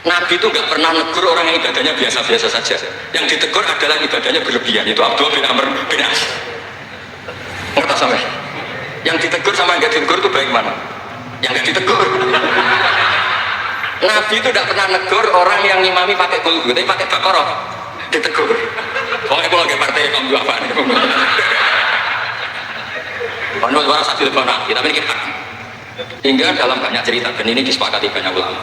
Nabi itu nggak pernah negur orang yang ibadahnya biasa-biasa saja. Yang ditegur adalah ibadahnya berlebihan. Itu Abdullah bin Amr bin As. Ngerti sampai? Yang ditegur sama yang nggak ditegur itu baik mana? Yang nggak ditegur. Nabi itu tidak pernah negur orang yang ngimami pakai kulhu, tapi pakai Baqarah ditegur. Pokoknya kalau nggak partai kamu apa nih? Menurut para saksi lebih Nabi, tapi ini kita. Hingga dalam banyak cerita dan ini disepakati banyak ulama.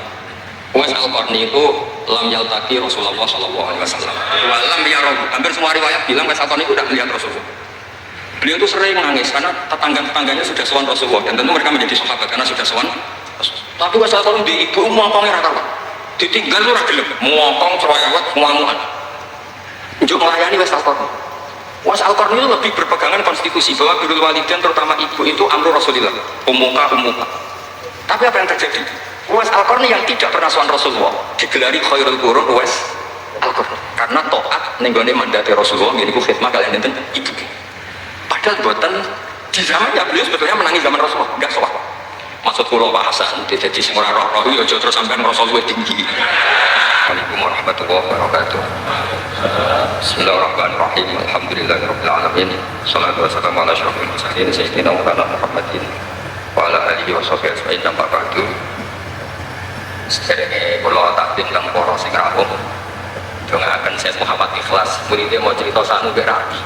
Uwais Al-Qarni itu lam yaltaqi Rasulullah sallallahu alaihi wasallam. Walam yarahu. Hampir semua riwayat bilang Uwais Al-Qarni itu tidak melihat Rasulullah. Beliau itu sering nangis karena tetangga-tetangganya sudah sowan Rasulullah dan tentu mereka menjadi sahabat karena sudah sowan. Tapi Uwais Al-Qarni di ibu ngomongnya rata-rata. Ditinggal ora gelem, ngomong cerewet ngamuan. Njuk melayani Uwais Al-Qarni. Uwais Al-Qarni itu lebih berpegangan konstitusi bahwa birrul walidain terutama ibu itu amru Rasulillah. Umuka. Tapi apa yang terjadi? Uwais Al-Qarni yang tidak pernah sowan Rasulullah digelari khairul qurun Uwais Al-Qarni karena taat ning gone mandate Rasulullah niku khidmah kalian enten ibu. Padahal buatan di zamannya beliau sebetulnya menangi zaman Rasulullah enggak sowan. Maksud kula Pak Hasan dadi sing ora roh yo aja terus sampean ngrasa luwih tinggi. Assalamualaikum warahmatullahi wabarakatuh. Bismillahirrahmanirrahim. Alhamdulillahirabbil alamin. Shallallahu wasallam ala asyrofil mursalin sayyidina Muhammadin wa ala alihi washabihi ajmain amma ba'du. Sekarang kalau takdim dan poros yang rawuh akan Syekh Muhammad ikhlas muridnya mau cerita sanu gak rapi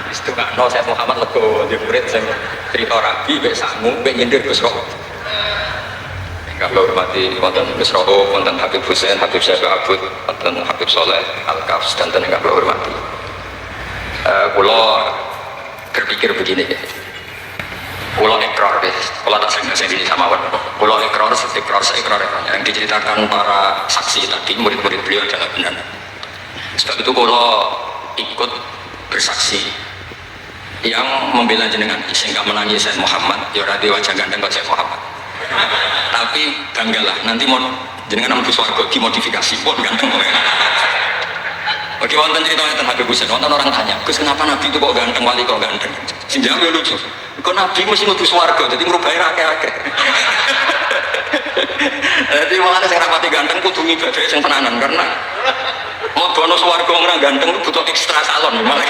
itu gak no Syekh Muhammad lego di murid yang cerita rapi gak sanu gak nyindir Gus Roh enggak hormati wonten Gus Roh wonten Habib Husain, Habib Syekh Abud wonten Habib Soleh Al-Kafs dan enggak hormati kalau berpikir begini ya pulau ekor deh, kalau tak sering sama orang. Pulau ekor yang diceritakan para saksi tadi, murid-murid beliau adalah benar. Sebab itu kalau ikut bersaksi yang membela jenengan, sehingga menangis Syekh Muhammad, ya radio wajah ganteng Syekh Muhammad. Tapi banggalah, nanti mau jenengan menuju swarga dimodifikasi, pun ganteng. Oke, wonten cerita tentang Habib Husain, wonten orang tanya, Gus kenapa Nabi itu kok ganteng, wali kok ganteng? Sing jawab lucu. Kok Nabi mesti nuju swarga, jadi merubahnya akeh-akeh. Jadi makanya saya rapati ganteng kudu ngibadah sing tenanan karena mau bono swarga orang ganteng butuh ekstra salon malah.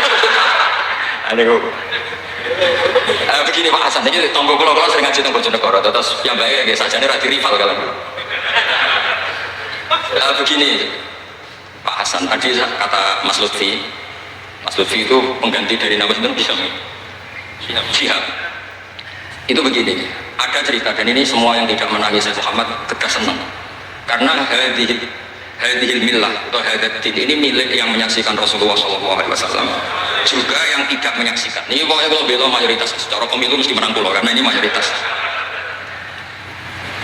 Aduh. Begini Pak Hasan, ini tonggo kula sering ngaji teng Bojonegoro, terus yang baik ya sajane ra rival kalian. Begini Pak Hasan, tadi kata Mas Lutfi itu pengganti dari nama itu bisa Syihab. Itu begini, ada cerita dan ini semua yang tidak menangis Syekh Muhammad kita senang karena hadhil millah atau hadatin ini milik yang menyaksikan Rasulullah SAW juga yang tidak menyaksikan. Ini pokoknya kalau bela mayoritas secara pemilu mesti menang pulau karena ini mayoritas.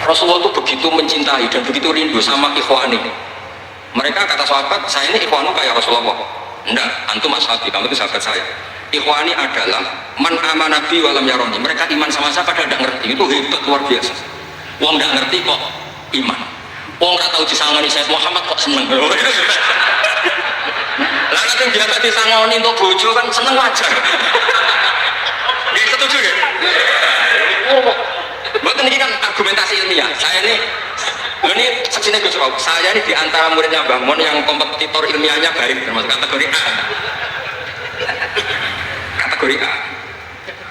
Rasulullah itu begitu mencintai dan begitu rindu sama ikhwani. Mereka kata sahabat, saya ini ikhwanu kayak Rasulullah. Enggak, antum ashabi, kamu itu sahabat saya. Ikhwani adalah man amanabi walam yaroni. Mereka iman sama saya padahal tidak ngerti. Itu hebat luar biasa. Wong tidak ngerti kok iman. Wong nggak tahu disangoni Syekh Muhammad kok seneng. Lalu yang biasa disangoni untuk bojo kan seneng wajar. Dia setuju ya? Bukan ini kan argumentasi ilmiah. Saya ini saksinya Gus Roh. Saya ini diantara muridnya Mbah Mun yang kompetitor ilmiahnya baik termasuk kategori A. Kategori A.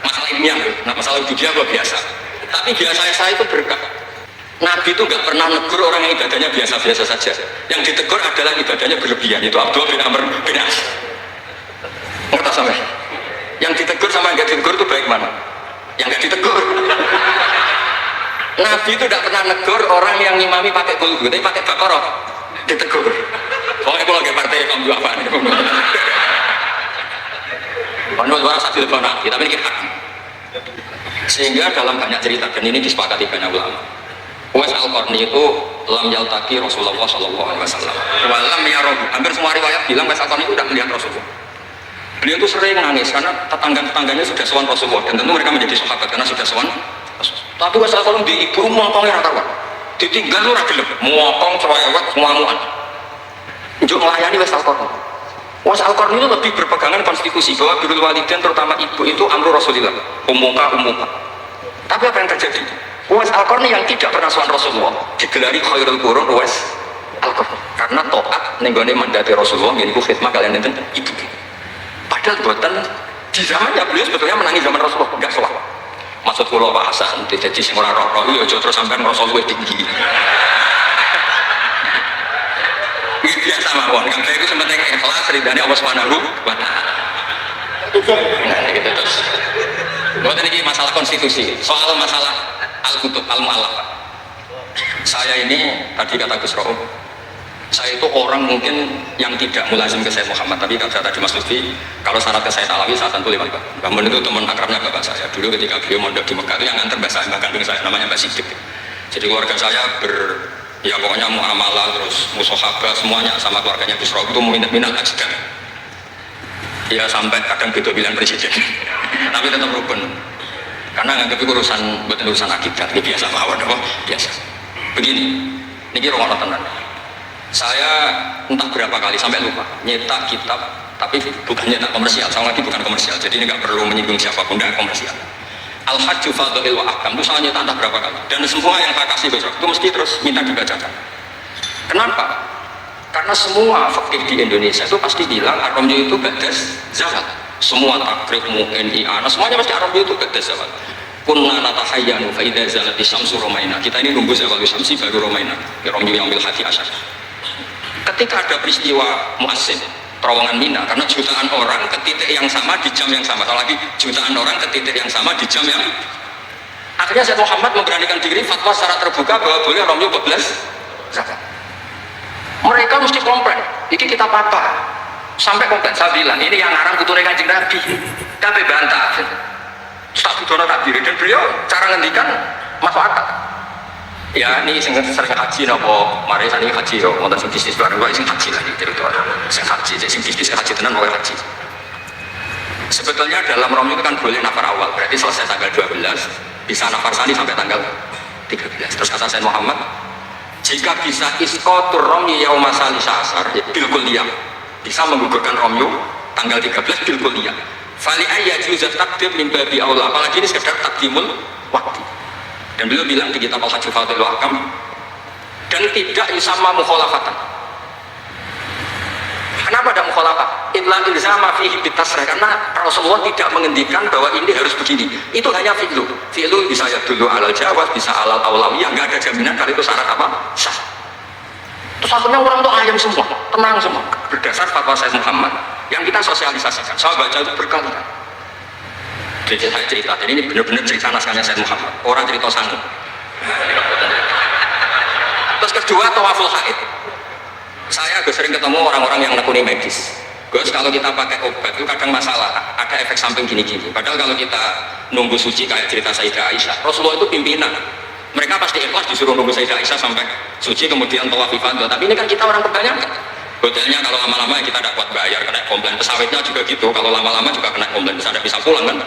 Masalah ilmiah, nah masalah budaya luar biasa. Tapi biasa saya itu berkah. Nabi itu nggak pernah negur orang yang ibadahnya biasa-biasa saja. Yang ditegur adalah ibadahnya berlebihan. Itu Abdullah bin Amr bin As. Ngerti sampai? Yang ditegur sama yang nggak ditegur itu baik mana? Yang nggak ditegur. Nabi itu tidak pernah negur orang yang ngimami pakai kulhu, tapi pakai Baqarah ditegur. Pokoknya kalau nggak partai kamu apa nih? Menurut para saksi lebih Nabi, tapi ini kita. Sehingga dalam banyak cerita dan ini disepakati banyak ulama. Uwais Al-Qarni itu lam yaltaqi Rasulullah sallallahu alaihi wasallam. Walam yarahu. Hampir semua riwayat bilang Uwais Al-Qarni itu tidak melihat Rasulullah. Beliau itu sering nangis karena tetangga-tetangganya sudah sowan Rasulullah dan tentu mereka menjadi sahabat karena sudah sowan. Tapi Uwais Al-Qarni di ibu ngomongnya rata-rata. Ditinggal ora gelem, ngomong cerewet ngamuan. Njuk melayani Uwais Al-Qarni. Uwais Al-Qarni itu lebih berpegangan konstitusi bahwa birrul walidain terutama ibu itu amru Rasulillah. Umuka. Tapi apa yang terjadi? Uwais Al-Qarni yang tidak pernah sowan Rasulullah digelari khairul qurun Uwais Al-Qarni karena taat nenggone mandate Rasulullah niku khidmah kalian enten itu. Padahal buatan di zamannya beliau sebetulnya menangi zaman Rasulullah enggak sowan. Maksud kula Pak Hasan jadi sing ora roh yo aja terus sampean ngrasa luwih tinggi. Iki biasa mawon, kabeh itu sementing ikhlas ridane Allah Subhanahu wa taala. Nah, gitu terus. Buat ini masalah konstitusi, soal masalah al-kutub al-mu'allaf. Saya ini tadi kata Gus Ro'um, saya itu orang mungkin yang tidak mulazim ke Sayyid Muhammad, tapi kata tadi Mas Lutfi, kalau syarat ke Sayyid Alawi saya tentu lewat Mbak Mun itu teman akrabnya bapak saya. Dulu ketika beliau mondok di Mekah itu yang nganter mbak kandung saya, namanya Mbak Sidik. Jadi keluarga saya ya pokoknya muamalah terus musohabah semuanya sama keluarganya Gus Ro'um itu minat ajidan. Ya sampai kadang beda pilihan presiden tapi tetap rukun karena nganggep itu urusan akidat ini biasa mawon apa biasa begini ini rongokno tenan saya entah berapa kali sampai lupa nyetak kitab tapi bukan nyetak komersial sama lagi bukan komersial jadi ini nggak perlu menyinggung siapapun tidak komersial Al-Hajju Fadha'il wa Ahkam itu saya nyetak entah berapa kali dan semua yang saya kasih besok itu mesti terus minta dibacakan kenapa? Karena semua fakih di Indonesia itu pasti bilang Ar-Ramli itu badas zawal. Semua takrib MUNI semuanya pasti Ar-Ramli itu badas zawal. Kunna natahayyanu fa idza zalati syamsu romaina. Kita ini nunggu zawal syamsi baru romaina. Ramli yang bil hati asyar. Ketika ada peristiwa muassin terowongan Mina karena jutaan orang ke titik yang sama di jam yang sama. Lagi jutaan orang ke titik yang sama di jam yang akhirnya Sayyid Muhammad memberanikan diri fatwa secara terbuka bahwa boleh Ramli 14 zakat. Mereka mesti komplain, ini kita apa? Sampai komplain, saya bilang, ini yang ngarang kuture Kanjeng Nabi tapi bantah tak budono takdir dan beliau cara ngendikan masuk akal ya ini sering haji nopo mari sani haji yo wonten sing bisnis bareng kok sing haji lagi cerita sing haji sing bisnis haji tenan wae haji sebetulnya dalam Rom itu kan boleh nafar awal berarti selesai tanggal 12 bisa nafar sani sampai tanggal 13 terus kata Sayyid Muhammad jika bisa iskotur romyu yauma salisa asar bil kulliyah bisa menggugurkan romyu tanggal 13 bil kulliyah fali ayyajuzat takdim min babi aula apalagi ini sekedar takdimul waktu dan beliau bilang di kitab Al-Hajju Fadha'il wa Ahkam dan tidak yusamma mukhalafatan kenapa ada mukhalafat? Illa ilzama fihi bitasrih karena Rasulullah tidak mengendikan bahwa ini harus begini itu hanya fi'lu bisa ya dulu alal jawaz bisa alal awlawiyah nggak ada jaminan kalau itu syarat apa? Sah terus akhirnya orang itu ayam semua tenang semua berdasar fatwa Sayyid Muhammad yang kita sosialisasikan saya baca itu berkali-kali jadi saya cerita dan ini benar-benar cerita naskahnya Sayyid Muhammad orang cerita sanggup terus kedua tawaful haid saya agak sering ketemu orang-orang yang nekuni medis Gus kalau kita pakai obat itu kadang masalah ada efek samping gini-gini padahal kalau kita nunggu suci kayak cerita Sayyidah Aisyah Rasulullah itu pimpinan mereka pasti ikhlas disuruh nunggu Sayyidah Aisyah sampai suci kemudian tawaf ifadah tapi ini kan kita orang kebanyakan hotelnya kalau lama-lama kita tidak kuat bayar kena komplain pesawatnya juga gitu kalau lama-lama juga kena komplain bisa pulang kan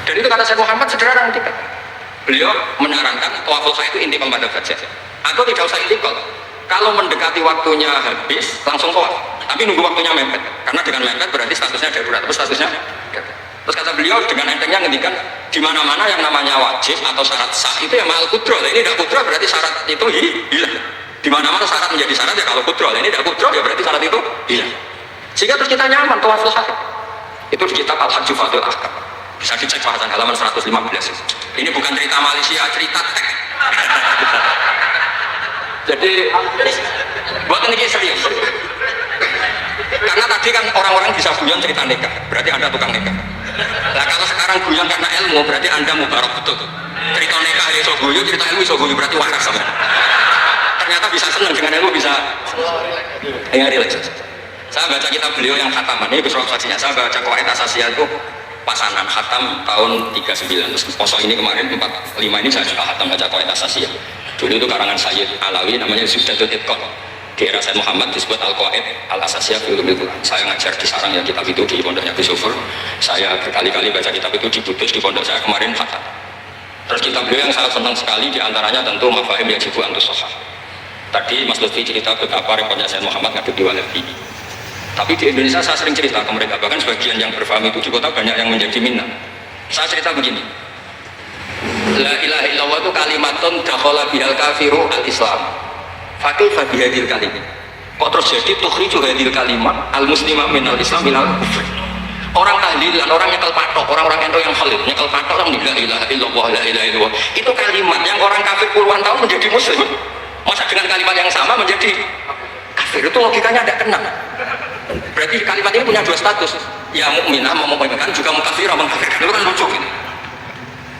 dan itu kata Sayyid Muhammad sederhana tidak beliau menyarankan tawaful haid itu inti pada saja atau tidak usah intikal kalau mendekati waktunya habis langsung tawaf tapi nunggu waktunya mepet karena dengan mepet berarti statusnya darurat terus kata beliau dengan entengnya ngendikan di mana-mana yang namanya wajib atau syarat sah itu ya mal kudro ini tidak kudro berarti syarat itu hilang di mana-mana syarat menjadi syarat ya kalau kudro ini tidak kudro ya berarti syarat itu hilang sehingga terus kita nyaman tawaful haid itu di kitab Al-Hajju Fadha'il wa Ahkam bisa dicek bahasan halaman 115 ini bukan cerita Malaysia cerita tek jadi buat ini serius karena tadi kan orang-orang bisa guyon cerita nikah berarti anda tukang nikah nah kalau sekarang guyon karena ilmu berarti anda mubarak betul cerita nikah iso guyon cerita ilmu iso guyon berarti waras sama ternyata bisa senang dengan ilmu bisa relax saya baca kitab beliau yang khataman ini besok saksinya saya baca Qawaid Asasiyah itu pasanan khatam tahun 39 terus kosong ini kemarin 45 ini saya juga khatam baca Qawaid Asasiyah dulu itu karangan Sayyid Alawi namanya Zubdatul Itqan di era Sayyid Muhammad disebut Al-Qawaid Al-Asasiyah fi Ulumil Quran saya ngajar di sarang ya kitab itu di pondoknya Gus Sufur saya berkali-kali baca kitab itu di Kudus di pondok saya kemarin khatam terus kitab beliau yang saya senang sekali diantaranya tentu Mafahim Yajibu Antus Shahah tadi Mas Lutfi cerita betapa repotnya Sayyid Muhammad ngadep di Walabi tapi di Indonesia saya sering cerita ke mereka bahkan sebagian yang berfaham itu di kota banyak yang menjadi minat saya cerita begini La ilaha illallah itu kalimatun dakhala bihal kafiru al-islam. Fakih bihadil kalimat. Kok terus jadi tukhriju hadil kalimat al-muslimah minal islam minal kufr. Orang tahlilan, orang nyekel patok, orang-orang yang khalid, nyekel patok orang la ilaha illallah, la ilaha illallah. Itu kalimat yang orang kafir puluhan tahun menjadi muslim. Masa dengan kalimat yang sama menjadi kafir? Itu logikanya tidak kena. Berarti kalimat ini punya dua status. Ya mukminah memukminkan, juga mukafirah mengkafirkan. Itu kan lucu gitu.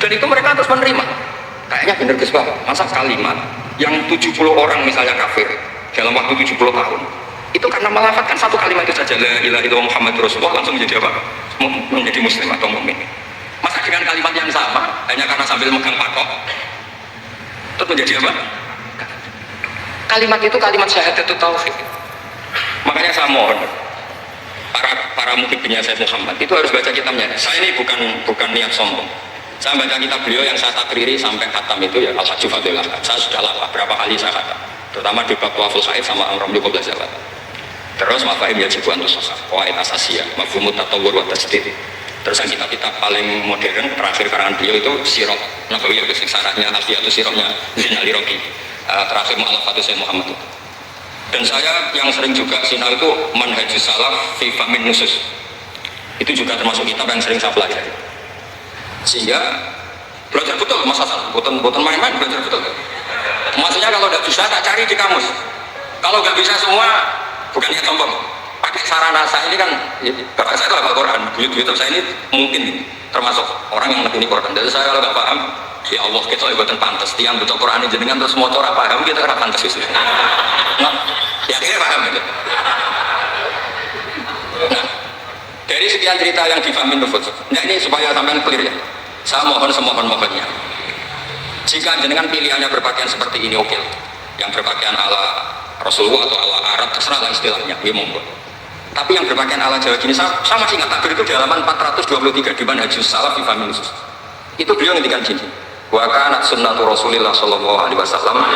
Dan itu mereka terus menerima. Kayaknya benar Gus Bah, masa kalimat yang 70 orang misalnya kafir dalam waktu 70 tahun itu karena melafazkan satu kalimat itu saja, la ilaha illallah Muhammadur Rasulullah, langsung menjadi apa? Menjadi muslim atau mukmin. Masa dengan kalimat yang sama hanya karena sambil megang patok terus menjadi apa? Kalimat itu kalimat syahadatut tauhid. Makanya saya mohon para muhibbinya Sayyid Muhammad itu harus baca kitabnya. Saya ini bukan niat sombong. Saya baca kitab beliau yang saya takriri sampai khatam itu ya Al-Hajju Fadillah. Saya sudah lama berapa kali saya khatam, terutama di bab Tawaful Haid sama Amrul Qobla Zakat. Terus mafahim yajibu an tusahhah, qawaid asasiyah, mafhumut tatawwur wa tasdid. Terus yang kitab paling modern terakhir karangan beliau itu Sirah Nabawiyah, sarahnya Alfiyatus Sirahnya Zainal Iraqi. Terakhir mu'alafatus Sayyid Muhammad itu. Dan saya yang sering juga sinau itu Manhajus Salaf fi Fahmin Nusus. Itu juga termasuk kitab yang sering saya pelajari. Sehingga belajar betul Mas Hasan, bukan main-main, belajar betul. Maksudnya kalau tidak bisa tak cari di kamus. Kalau nggak bisa semua bukan niat sombong. Pakai sarana saya ini kan, bapak saya itu hafal Quran, buyut-buyut saya ini mungkin termasuk orang yang ngerti Quran. Jadi saya kalau nggak paham, ya Allah kita ibadah pantas. Tiang betul Quran ini jenengan terus mau cara paham kita nggak pantas itu. Nah, ya akhirnya paham itu. Nah, dari sekian cerita yang difahamin nufus, nah ini supaya sampean clear ya. Saya mohon semohon-mohonnya. Jika jenengan pilihannya berpakaian seperti ini oke, yang berpakaian ala Rasulullah atau ala Arab terserah lah istilahnya, ya monggo. Tapi yang berpakaian ala Jawa gini, saya masih ingat takbir itu di halaman 423 di Manhajus Salaf fi Fahmin Nusus. Itu beliau ngendikan gini. Wa kanat sunnatu Rasulillah sallallahu alaihi wasallam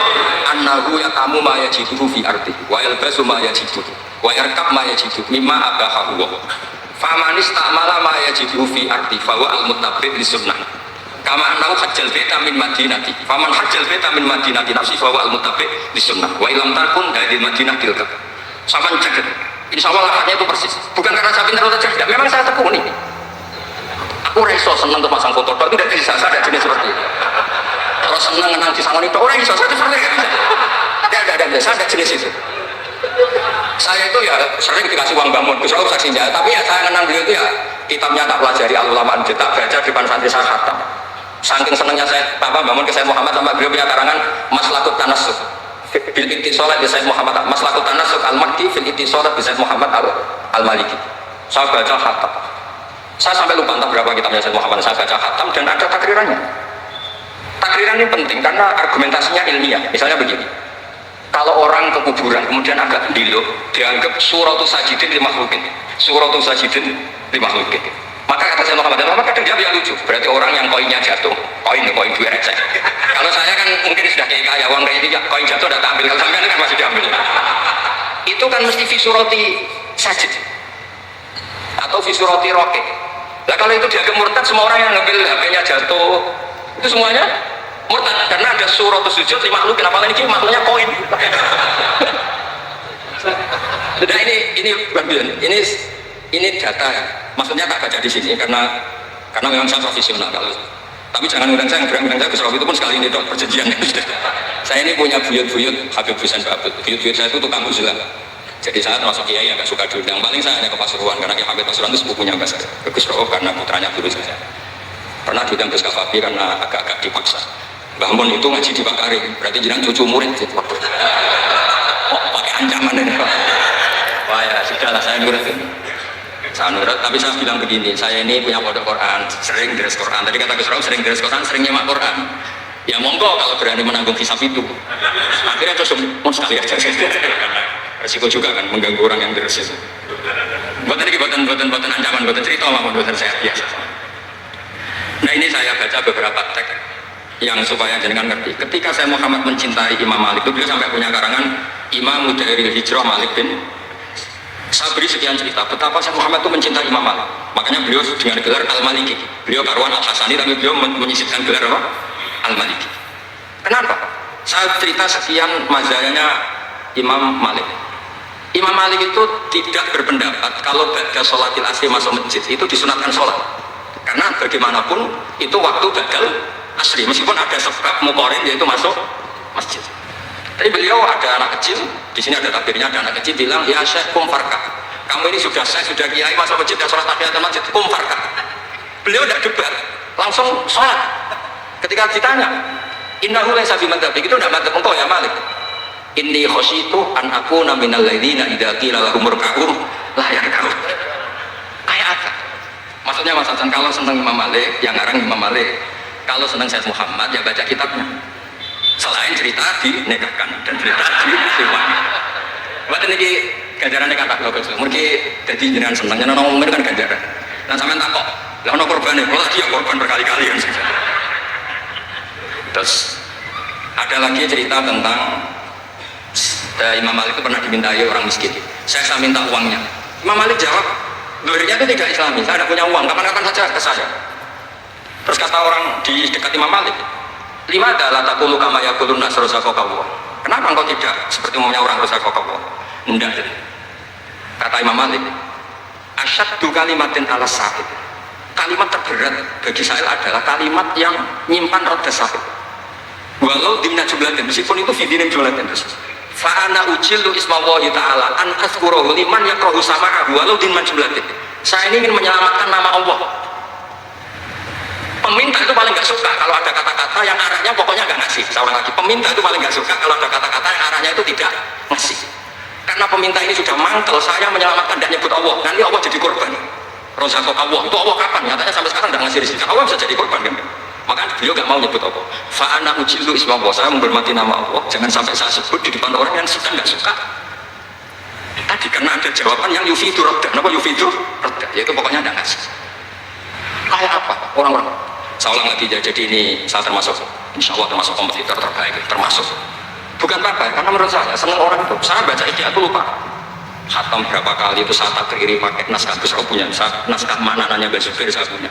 annahu yaqamu ma yajiduhu fi ardi wa yalbasu ma yajiduhu wa yarkab ma yajiduhu mimma abahahu wa faman istamala ma yajiduhu fi ardi fa huwa al-muttabi' li sunnah kama annahu hajjal baita min madinati faman hajjal baita min madinati nafsi fa huwa al-muttabi' li sunnah wa ilam takun dari Madinah tilka. Sampeyan cek insyaallah lafaznya itu persis, bukan karena saya pintar atau cerdas, memang saya tekuni. Aku reso seneng untuk pasang foto, itu tidak bisa, saya tidak jenis seperti itu. Kalau seneng ngenang di sangon itu, orang iso, saya itu seperti itu. Tidak, saya tidak jenis itu. Saya itu ya sering dikasih uang bangun, Gus Rauf saksi jahat, tapi ya saya ngenang beliau itu ya kitabnya tak pelajari al-ulama tak baca di depan santri saya khatam. Saking senengnya saya bangun ke Sayyid Muhammad sama beliau punya karangan Maslakut Tanassuk bil ittisalat bi Sayyid Muhammad, Maslakut Tanassuk al-Makki fil ittisalat bi Sayyid Muhammad al-Maliki. Saya baca khatam. Saya sampai lupa entah berapa kitabnya Sayyid Muhammad, saya baca khatam dan ada takrirannya. Takriran ini penting karena argumentasinya ilmiah. Misalnya begini, kalau orang ke kuburan kemudian agak dilo, dianggap suratus sajidin limakhlukin, suratus sajidin limakhlukin. Maka kata Sayyid Muhammad, kadang dia yang lucu, berarti orang yang koinnya jatuh, koin duit receh. Kalau saya kan mungkin sudah kayak kaya, uang kayak ini koin jatuh udah tak ambil, kalau sampai kan masih diambil. Itu kan mesti fisurati sajid atau fisurati rokek. Nah kalau itu dianggap murtad, semua orang yang ngambil HP-nya jatuh itu semuanya murtad karena ada suratus sujud limakhlukin, apalagi ini makhluknya koin. Nah ini data ya. Maksudnya tak baca di sini karena memang saya profesional. Tapi jangan undang saya, undang saya Gus Rauf itu pun sekali ini dok perjanjian. Saya ini punya buyut-buyut Habib Husain Babut. Buyut-buyut saya itu tukang usulan. Jadi saya termasuk kiai yang agak suka diundang. Paling saya hanya ke Pasuruan karena Kiai Habib Pasuruan itu sepupunya Mbak saya. Ke Gus Rauf karena putranya guru saya. Pernah diundang Gus Kafabi karena agak-agak dipaksa. Mbah Mun itu ngaji di Bakari, berarti jenengan cucu murid. Oh, pakai ancaman ini. Wah ya sudahlah saya nurut. Saya nurut, tapi saya bilang begini, saya ini punya pondok Quran, sering deres Quran. Tadi kata Gus Rauf sering deres Quran, sering nyemak Quran. Ya monggo kalau berani menanggung hisab itu. Akhirnya terus mau sekali aja. Resiko juga kan mengganggu orang yang deres itu. Buatan ini buatan ancaman, buatan cerita maupun buatan sehat biasa. Nah ini saya baca beberapa teks yang supaya jenengan ngerti. Ketika saya Muhammad mencintai Imam Malik itu beliau sampai punya karangan Imam Mudairil Hijrah Malik bin. Saya beri sekian cerita betapa saya Muhammad itu mencintai Imam Malik. Makanya beliau dengan gelar Al-Maliki. Beliau karuan Al-Hasani tapi beliau menyisipkan gelar apa? Al-Maliki. Kenapa? Saya cerita sekian mazhabnya Imam Malik. Imam Malik itu tidak berpendapat kalau ba'da sholatil asri masuk masjid itu disunatkan sholat. Karena bagaimanapun itu waktu ba'dal asri, meskipun ada sebab muqarin yaitu masuk masjid. Tapi beliau ada anak kecil, di sini ada takbirnya, ada anak kecil bilang, ya Syekh kum farka. Kamu ini sudah Syekh, sudah kiai masuk masjid dan sholat tahiyatul masjid, kum farka. Beliau tidak debat, langsung sholat. Ketika ditanya, innahu laysa bi madzhabi, itu tidak madzhab engkau ya Malik. Inni khasyitu an akuna minal ladzina idza qila lahum irka'u la yarka'u. Kayak apa? Maksudnya Mas Hasan kalau senang Imam Malik, yang ngarang Imam Malik. Kalau senang Syekh Muhammad ya baca kitabnya. Selain cerita dinikahkan dan cerita disewangi. Buat ini ganjarannya kata bagus. Mungkin jadi jenengan senang, jenengan ngomong kan ganjaran. Dan sampean takok, lah ono korbannya, kalau lagi ya korban berkali-kali kan. Terus ada lagi cerita tentang Imam Malik itu pernah dimintai orang miskin. Saya minta uangnya. Imam Malik jawab, dohirnya itu tidak Islami. Saya tidak punya uang, kapan-kapan saja ke saya. Terus kata orang di dekat Imam Malik, lima adalah takulu kama yakulun nas rusakokawwa. Kenapa engkau tidak seperti umumnya orang rusakokawwa? Tidak. Kata Imam Malik, asyaddu kalimatin ala sahib. Kalimat terberat bagi saya adalah kalimat yang nyimpan roda sahib. Walau dimna jumlatin, meskipun itu fidinim jumlatin. Fa'ana ujilu ismawahi ta'ala an azkurohu liman yakrohu sama'ahu walau dimna jumlatin. Saya ini ingin menyelamatkan nama Allah. Peminta itu paling gak suka kalau ada kata-kata yang arahnya pokoknya gak ngasih. Saya ulang lagi, peminta itu paling gak suka kalau ada kata-kata yang arahnya itu tidak ngasih. Karena peminta ini sudah mangkel, saya menyelamatkan dan nyebut Allah, nanti Allah jadi korban. Rozakok Allah, itu Allah kapan? Nyatanya sampai sekarang gak ngasih rezeki. Allah bisa jadi korban kan? Maka beliau gak mau nyebut Allah. Fa'ana ujilu ismawah, saya menghormati nama Allah, jangan sampai saya sebut di depan orang yang suka gak suka. Tadi karena ada jawaban yang yufidu roda. Kenapa yufidu roda? Yaitu pokoknya gak ngasih. Kayak apa? Orang-orang. Saya ulang lagi, jadi ini saya termasuk, insya Allah termasuk kompetitor terbaik, termasuk. Bukan apa, karena menurut saya senang orang itu. Saya baca itu aku lupa. Khatam berapa kali itu saya takriri pakai naskah besar punya, naskah maknanya Basubir saya punya.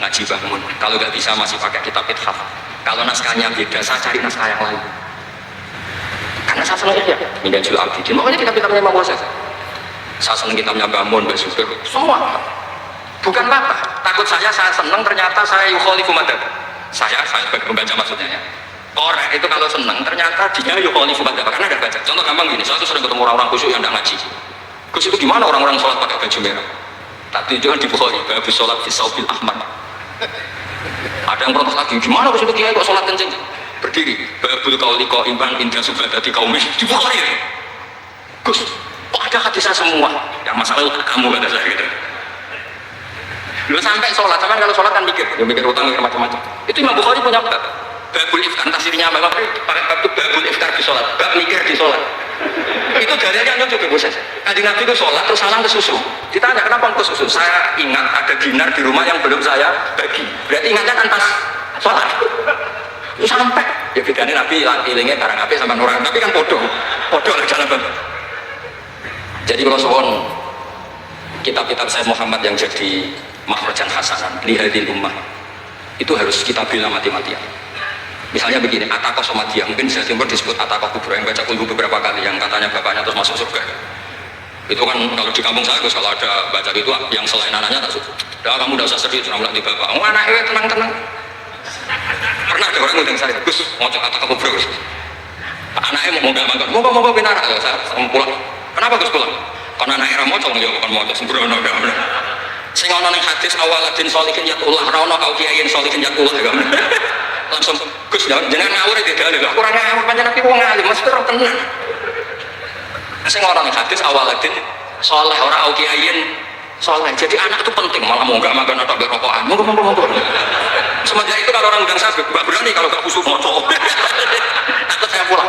Ngaji bangun. Kalau nggak bisa masih pakai kitab ithaf. Kalau naskahnya beda, saya cari naskah yang lain. Karena saya senang ya, Minhajul Abidin. Makanya kitab-kitabnya Imam Ghazali. Saya senang kitabnya Bamun, Basubir, semua. Bukan apa, takut saya senang ternyata saya yukhalifu madhab. Saya sebagai pembaca maksudnya ya. Orang itu kalau senang ternyata dia yukhalifu madhab karena ada baca. Contoh gampang gini, saya tuh sering ketemu orang-orang khusyuk yang tidak ngaji. Khusyuk itu gimana orang-orang sholat pakai baju merah? Tak tunjukkan di Bukhari, babu sholat di Saubil Ahmad. Ada yang protes lagi, gimana khusyuk itu kiai kok sholat kencing? Berdiri, babul kauliko imbang indah subadati kaumis di Bukhari. Gus, kok ada hadisnya semua? Yang masalah kamu kata saya gitu. Lu sampai sholat, sampai kalau sholat kan mikir, ya mikir utang, mikir macam-macam. Itu Imam Bukhari punya bab, babul iftar, tasirnya memang pakai bab itu babul iftar di sholat, bab mikir di sholat. Itu dalilnya nyucuk ke Bukhari. Kanjeng Nabi itu sholat terus salam ke susu. Ditanya kenapa ke susu? Saya ingat ada dinar di rumah yang belum saya bagi. Berarti ingatnya kan pas sholat. Itu sampai. Ya bedanya Nabi ilingnya barang api sama orang, tapi kan bodoh lah jalan bab. Jadi kalau suwon kitab-kitab saya Muhammad yang jadi makhrajan hasanan lihadil ummah itu harus kita bela mati-matian. Misalnya begini, Atakoh sama dia mungkin saya timur disebut Atakoh kubro yang baca kulhu beberapa kali yang katanya bapaknya terus masuk surga. Itu kan kalau di kampung saya kalau ada baca itu yang selain anaknya tak suka. Dah kamu udah usah serius sudah mulai di bapak. Oh anaknya tenang-tenang. Pernah ada orang ngundang saya, Gus mau cek Atakoh kubro Gus. Anaknya mau nggak makan, mau pinara saya pulang. Kenapa Gus pulang? Karena anaknya mau cong ya bukan mau sembrono enggak. Sing ana ning hadis awaladin sholihin yatullah ra ono kau kiaiin sholihin yatullah ya. Langsung Gus jenengan ngawur iki dalil. Aku ora ngawur pancen aku wong alim mesti ora tenan. Sing ana ning hadis awaladin sholeh ora au kiaiin sholeh. Jadi anak itu penting, malah mau enggak makan atau rokokan. Monggo. Semenjak itu kalau orang undang saya enggak berani kalau enggak khusyuk moco. Takut saya pulang.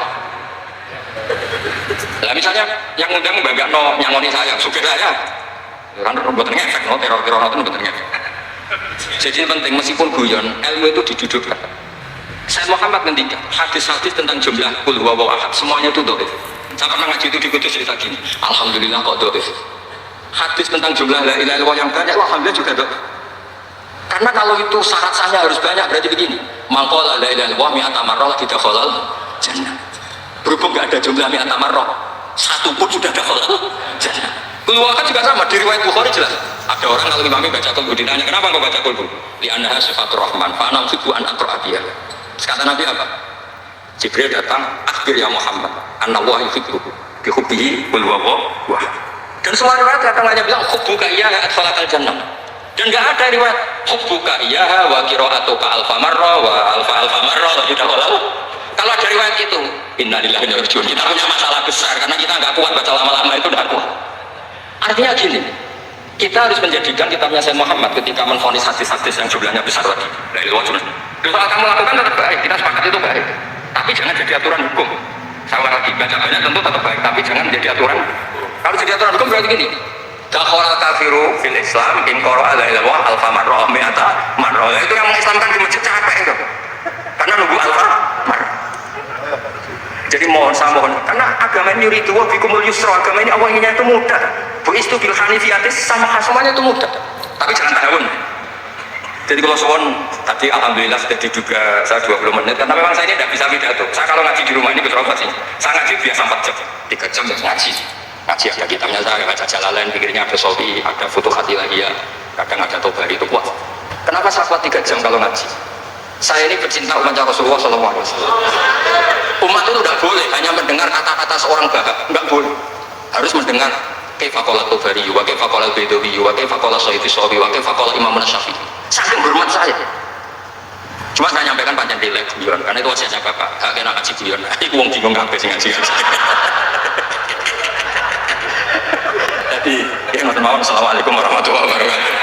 Lah misalnya yang undang bangga nyangoni saya, supir saya kan buatan ngefek, teror-teror itu buatan ngefek. Jadi penting meskipun guyon, ilmu itu didudukkan. Saya Muhammad ngendikan hadis-hadis tentang jumlah kul huwa ahad semuanya itu dhaif. Saya pernah ngaji itu di Kudus cerita gini, alhamdulillah kok dhaif. Hadis tentang jumlah la ilaha illallah yang banyak, alhamdulillah juga dhaif. Karena kalau itu syarat sahnya harus banyak, berarti begini. Mangkola la ilaha illallah mi'ata marrah lagi dakhalal jannah. Berhubung nggak ada jumlah mi'ata marrah, satu pun sudah dakhalal jannah. Keluar kan juga sama, di riwayat Bukhari jelas. Ada orang kalau imamnya baca kulbu, ditanya kenapa kau baca kulbu? Li'annaha sifatur rahman, fa'anam sibu an akra'abiyah. Kata Nabi apa? Jibril datang, akhir ya Muhammad, annallaha yuhibbu bihubbihi qul huwallahu. Dan semua riwayat katanya bilang hubbuka iyyaha adkhalakal jannah. Dan nggak ada riwayat hubbuka iyyaha wa qira'atuka alfa marra wa alfa marra la yudkhalal. Kalau ada riwayat itu, innalillahi wa inna ilaihi raji'un. Kita punya masalah besar karena kita nggak kuat baca lama-lama itu nggak kuat. Artinya gini, kita harus menjadikan kitabnya Sayyid Muhammad ketika menfonis hadis-hadis yang jumlahnya besar lagi. Dari luar jumlah. Soal kamu lakukan tetap baik, kita sepakat itu baik. Tapi jangan jadi aturan hukum. Saya ulang lagi, baca banyak tentu tetap baik, tapi jangan jadi aturan. Kalau jadi aturan hukum berarti gini. Dakhalal kafiru fil Islam in qara'a la ilaha illallah alfa marrah mi'ata marrah. Itu yang mengislamkan di masjid capek itu. Karena nunggu alfa marrah. Jadi saya mohon, karena agama ini yuridu wa bikumul yusra, agama ini awalnya itu mudah. Bu istu bil hanifiyatis sama semuanya itu mudah. Tapi jangan tahun. Jadi kalau soal tadi alhamdulillah sudah diduga saya 20 menit karena memang saya ini tidak bisa pidato. Saya kalau ngaji di rumah ini betul sih. Saya ngaji biasa 4 jam, 3 jam ngaji. Ngaji ada kitabnya saya baca Jalalain, pikirnya ada Sofi, ada Futuhat Ilahiyah, kadang ada Tobari itu kuat. Kenapa saya kuat 3 jam kalau ngaji? Saya ini bercinta umat Rasulullah SAW. Umat itu tidak boleh hanya mendengar kata-kata seorang bahak, nggak boleh. Harus mendengar kaifa qala Tobari, wa kaifa qala Baidawi, wa kaifa qala Sayyidi Sofi, wa kaifa qala Imam Syafi'i. Saking hormat saya. Cuma saya nyampaikan panjang di live guyon, karena itu wasiatnya bapak. Hak kena ngaji guyon. Iku wong bingung kabeh sing ngaji. Jadi, ya ngoten mawon. Assalamualaikum warahmatullahi wabarakatuh.